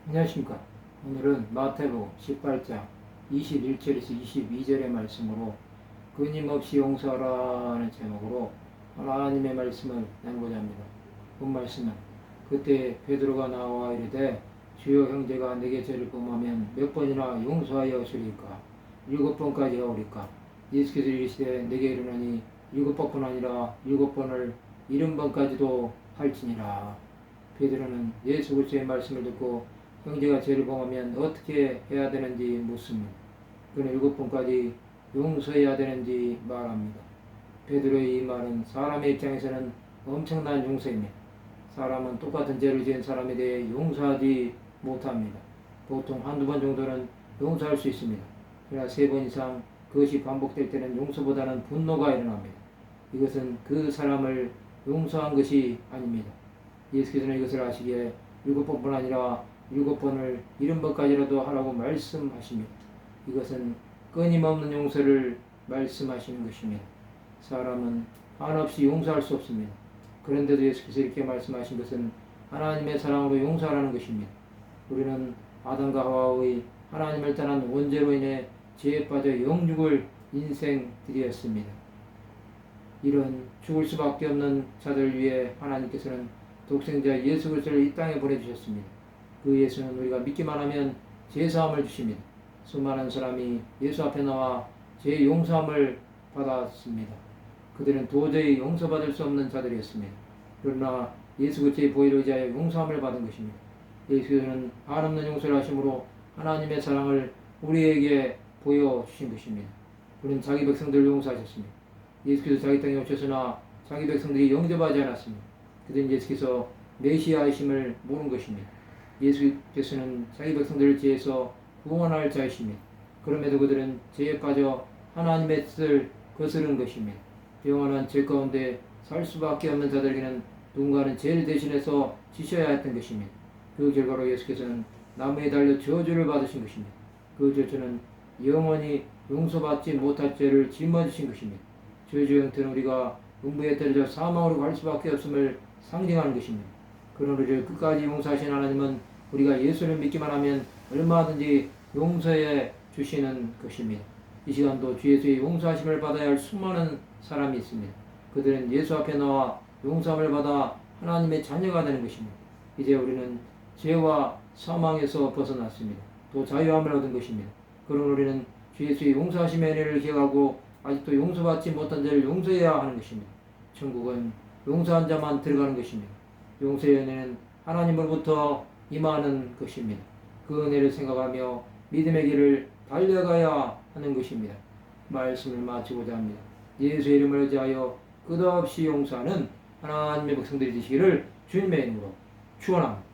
안녕하십니까. 오늘은 마태복음 18장 21절에서 22절의 말씀으로 끊임없이 용서하라는 제목으로 하나님의 말씀을 나누고자 합니다. 본 말씀은 그때 베드로가 나와 이르되 주여, 형제가 내게 죄를 범하면 몇 번이나 용서하여 주리까? 7번까지 하오리까? 예수께서 이르시되 내게 이르노니 7번뿐 아니라 7번을 70번까지도 할지니라. 베드로는 예수 그리스도의 말씀을 듣고 형제가 죄를 범하면 어떻게 해야 되는지 묻습니다. 그는 7번까지 용서해야 되는지 말합니다. 베드로의 이 말은 사람의 입장에서는 엄청난 용서입니다. 사람은 똑같은 죄를 지은 사람에 대해 용서하지 못합니다. 보통 한두 번 정도는 용서할 수 있습니다. 그러나 3번 이상 그것이 반복될 때는 용서보다는 분노가 일어납니다. 이것은 그 사람을 용서한 것이 아닙니다. 예수께서는 이것을 아시기에 7번뿐 아니라 7번을 70번까지라도 하라고 말씀하십니다. 이것은 끊임없는 용서를 말씀하시는 것입니다. 사람은 한없이 용서할 수 없습니다. 그런데도 예수께서 이렇게 말씀하신 것은 하나님의 사랑으로 용서하라는 것입니다. 우리는 아담과 하와의 하나님을 떠난 원죄로 인해 죄에 빠져 영죽을 인생들이었습니다. 이런 죽을 수밖에 없는 자들 위해 하나님께서는 독생자 예수 그리스도를 이 땅에 보내주셨습니다. 그 예수는 우리가 믿기만 하면 죄사함을 주십니다. 수많은 사람이 예수 앞에 나와 죄 용서함을 받았습니다. 그들은 도저히 용서받을 수 없는 자들이었습니다. 그러나 예수 그리스도의 보혈을 의지하여 용서함을 받은 것입니다. 예수께서는 한없는 용서를 하심으로 하나님의 사랑을 우리에게 보여주신 것입니다. 우리는 자기 백성들을 용서하셨습니다. 예수께서 자기 땅에 오셨으나 자기 백성들이 영접하지 않았습니다. 그들은 예수께서 메시아이심을 모르는 것입니다. 예수께서는 자기 백성들을 죄에서 구원할 자이십니다. 그럼에도 그들은 죄에 빠져 하나님의 뜻을 거스른 것입니다. 영원한 죄 가운데 살 수밖에 없는 자들에게는 누군가는 죄를 대신해서 지셔야 했던 것입니다. 그 결과로 예수께서는 나무에 달려 저주를 받으신 것입니다. 그 저주는 영원히 용서받지 못할 죄를 짊어지신 것입니다. 저주 형태는 우리가 음부에 떨어져 사망으로 갈 수밖에 없음을 상징하는 것입니다. 그런 우리를 끝까지 용서하신 하나님은 우리가 예수를 믿기만 하면 얼마든지 용서해 주시는 것입니다. 이 시간도 주 예수의 용서하심을 받아야 할 수많은 사람이 있습니다. 그들은 예수 앞에 나와 용서함을 받아 하나님의 자녀가 되는 것입니다. 이제 우리는 죄와 사망에서 벗어났습니다. 또 자유함을 얻은 것입니다. 그런 우리는 주 예수의 용서하심의 은혜를 기억하고 아직도 용서받지 못한 죄를 용서해야 하는 것입니다. 천국은 용서한 자만 들어가는 것입니다. 용서의 은혜는 하나님으로부터 임하는 것입니다. 그 은혜를 생각하며 믿음의 길을 달려가야 하는 것입니다. 말씀을 마치고자 합니다. 예수의 이름을 의지하여 끝없이 용서하는 하나님의 백성들이 되시기를 주님의 이름으로 축원합니다.